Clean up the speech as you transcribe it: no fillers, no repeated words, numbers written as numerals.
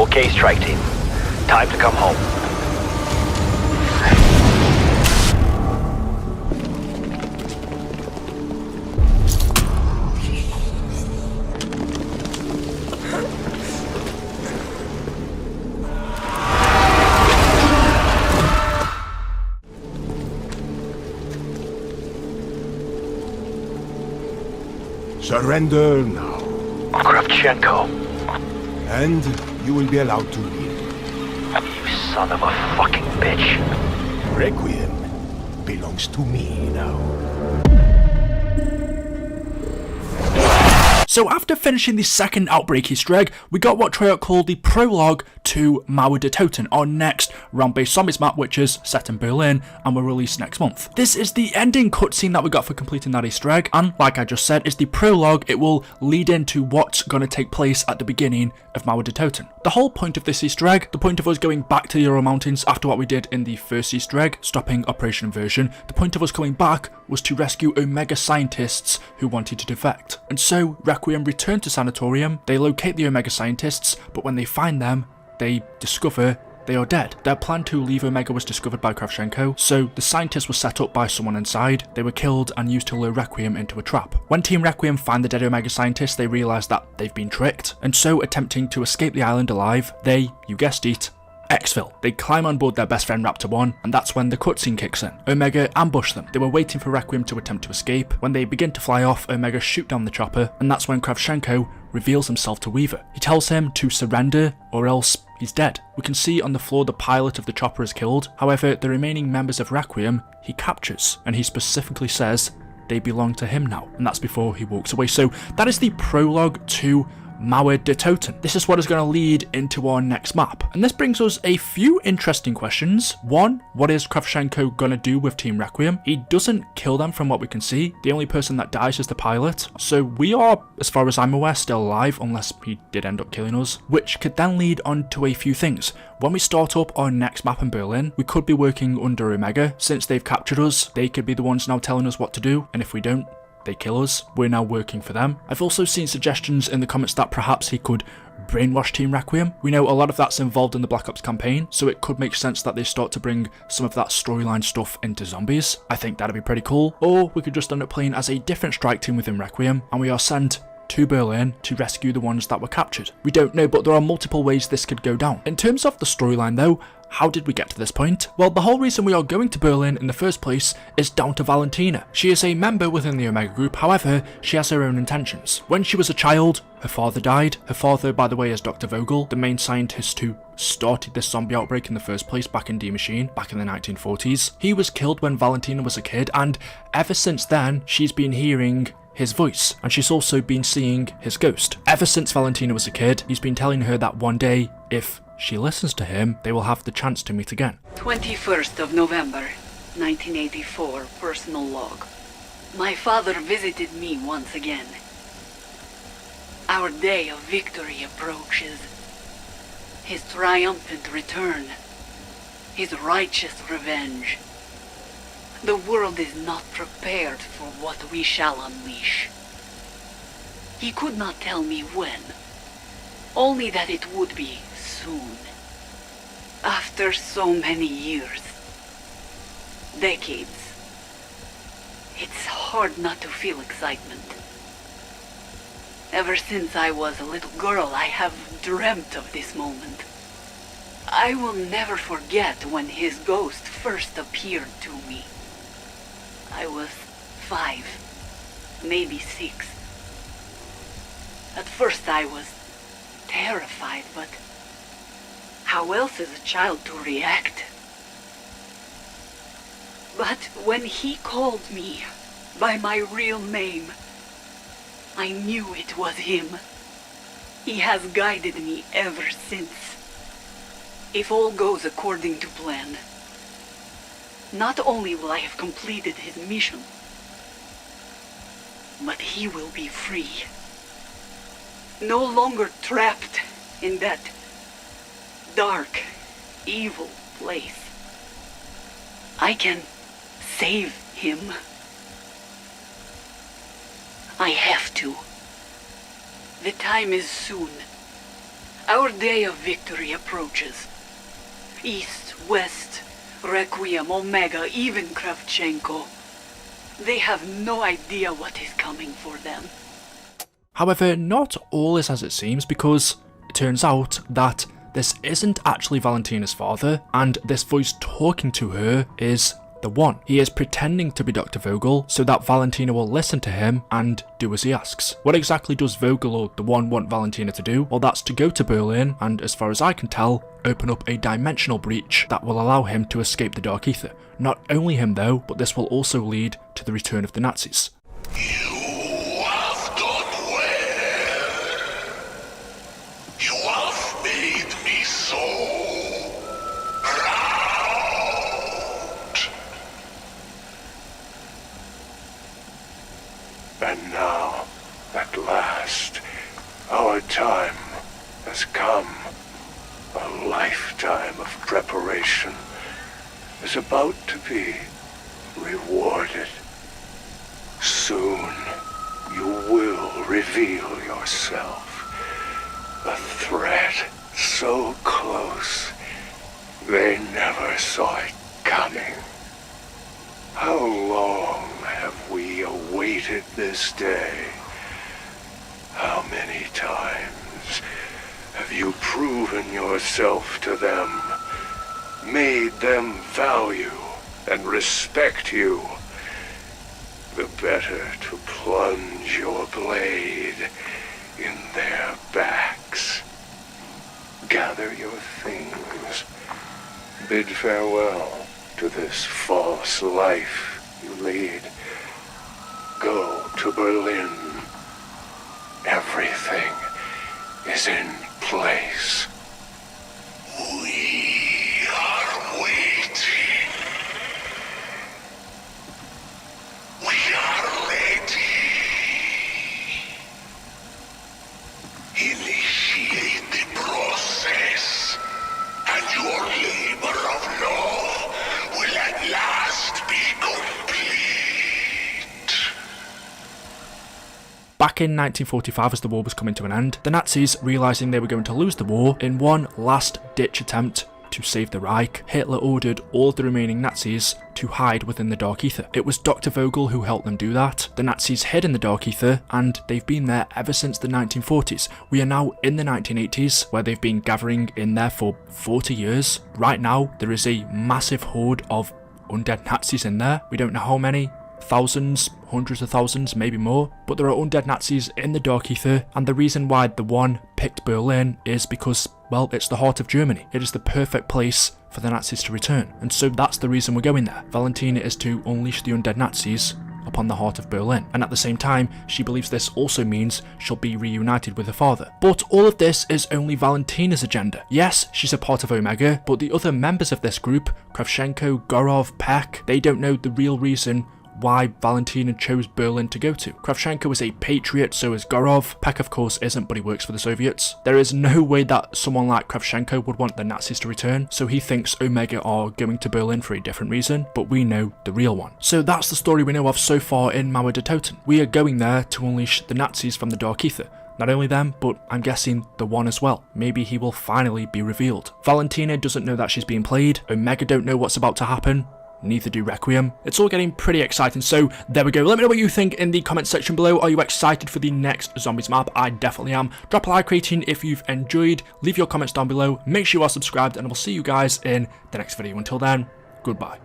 Okay, strike team. Time to come home. Surrender now, Kravchenko, and you will be allowed to leave. you son of a fucking bitch. Requiem belongs to me now. So after finishing the second Outbreak Easter egg, we got what Treyarch called the Prologue to Mauer Der Toten, our next round-based zombies map, which is set in Berlin and will release next month. This is the ending cutscene that we got for completing that Easter egg, and like I just said, is the prologue. It will lead into what's going to take place at the beginning of Mauer Der Toten. The whole point of this Easter egg, the point of us going back to the Ural Mountains after what we did in the first Easter egg, stopping Operation Inversion, the point of us coming back was to rescue Omega scientists who wanted to defect. And so, Requiem return to Sanatorium, they locate the Omega scientists, but when they find them, they discover they are dead. Their plan to leave Omega was discovered by Kravchenko, so the scientists were set up by someone inside. They were killed and used to lure Requiem into a trap. When Team Requiem find the dead Omega scientists, they realise that they've been tricked, and so attempting to escape the island alive, they, you guessed it, exfil. They climb on board their best friend Raptor 1, and that's when the cutscene kicks in. Omega ambush them. They were waiting for Requiem to attempt to escape. When they begin to fly off, Omega shoot down the chopper, and that's when Kravchenko reveals himself to Weaver. He tells him to surrender or else he's dead. We can see on the floor the pilot of the chopper is killed. However, the remaining members of Requiem he captures, and he specifically says they belong to him now, and that's before he walks away. So that is the prologue to Mauer Der Toten. This is what is going to lead into our next map. And this brings us a few interesting questions. One, what is Kravchenko going to do with Team Requiem? He doesn't kill them from what we can see. The only person that dies is the pilot. So we are, as far as I'm aware, still alive unless he did end up killing us. Which could then lead on to a few things. When we start up our next map in Berlin, we could be working under Omega. Since they've captured us, they could be the ones now telling us what to do. And if we don't, they kill us. We're now working for them. I've also seen suggestions in the comments that perhaps he could brainwash Team Requiem. We know a lot of that's involved in the Black Ops campaign, so it could make sense that they start to bring some of that storyline stuff into zombies. I think that'd be pretty cool. Or we could just end up playing as a different strike team within Requiem, and we are sent to Berlin to rescue the ones that were captured. We don't know, but there are multiple ways this could go down. In terms of the storyline though, how did we get to this point? Well, the whole reason we are going to Berlin in the first place is down to Valentina. She is a member within the Omega group, however, she has her own intentions. When she was a child, her father died. Her father, by the way, is Dr. Vogel, the main scientist who started this zombie outbreak in the first place back in D-Machine, back in the 1940s. He was killed when Valentina was a kid, and ever since then, she's been hearing his voice, and she's also been seeing his ghost. Ever since Valentina was a kid, he's been telling her that one day, if she listens to him, they will have the chance to meet again. 21st of November, 1984, personal log. My father visited me once again. Our day of victory approaches. His triumphant return. His righteous revenge. The world is not prepared for what we shall unleash. He could not tell me when, only that it would be soon. After so many years, decades, it's hard not to feel excitement. Ever since I was a little girl, I have dreamt of this moment. I will never forget when his ghost first appeared to me. I was 5, maybe 6. At first I was terrified, but how else is a child to react? But when he called me by my real name, I knew it was him. He has guided me ever since. If all goes according to plan, not only will I have completed his mission, but he will be free. No longer trapped in that dark, evil place. I can save him. I have to. The time is soon. Our day of victory approaches. East, West, Requiem, Omega, even Kravchenko. They have no idea what is coming for them. However, not all is as it seems, because it turns out that this isn't actually Valentina's father, and this voice talking to her is the One. He is pretending to be Dr. Vogel so that Valentina will listen to him and do as he asks. What exactly does Vogel or the One want Valentina to do? Well, that's to go to Berlin and, as far as I can tell, open up a dimensional breach that will allow him to escape the Dark Aether. Not only him though, but this will also lead to the return of the Nazis. You have done well. You have made me so proud. And now, at last, our time has come. A lifetime of preparation is about to be rewarded. Soon, you will reveal yourself. A threat so close, they never saw it coming. How long have we awaited this day? How many times have you proven yourself to them, made them value and respect you? The better to plunge your blade in their backs. Gather your things. Bid farewell to this false life you lead. Go to Berlin. Everything is in place. We are waiting. We are ready. Initiate the process, and your labor of love will at last be complete. Back in 1945, as the war was coming to an end, the Nazis, realising they were going to lose the war, in one last-ditch attempt to save the Reich, Hitler ordered all of the remaining Nazis to hide within the Dark Aether. It was Dr. Vogel who helped them do that. The Nazis hid in the Dark Aether, and they've been there ever since the 1940s. We are now in the 1980s, where they've been gathering in there for 40 years. Right now, there is a massive horde of undead Nazis in there. We don't know how many. Thousands, hundreds of thousands, maybe more, but there are undead Nazis in the Dark Aether, and the reason why the One picked Berlin is because, well, it's the heart of Germany. It is the perfect place for the Nazis to return, and so that's the reason we're going there. Valentina is to unleash the undead Nazis upon the heart of Berlin, and at the same time, she believes this also means she'll be reunited with her father. But all of this is only Valentina's agenda. Yes, she's a part of Omega, but the other members of this group, Kravchenko, Gorov, Peck, they don't know the real reason why Valentina chose Berlin to go to. Kravchenko is a patriot, so is Gorov. Peck of course isn't, but he works for the Soviets. There is no way that someone like Kravchenko would want the Nazis to return, so he thinks Omega are going to Berlin for a different reason, but we know the real one. So that's the story we know of so far in Mauer Der Toten. We are going there to unleash the Nazis from the Dark Aether. Not only them, but I'm guessing the One as well. Maybe he will finally be revealed. Valentina doesn't know that she's being played. Omega don't know what's about to happen. Neither do Requiem. It's all getting pretty exciting, so there we go. Let me know what you think in the comment section below. Are you excited for the next Zombies map? I definitely am. Drop a like rating if you've enjoyed. Leave your comments down below. Make sure you are subscribed, and I will see you guys in the next video. Until then, goodbye.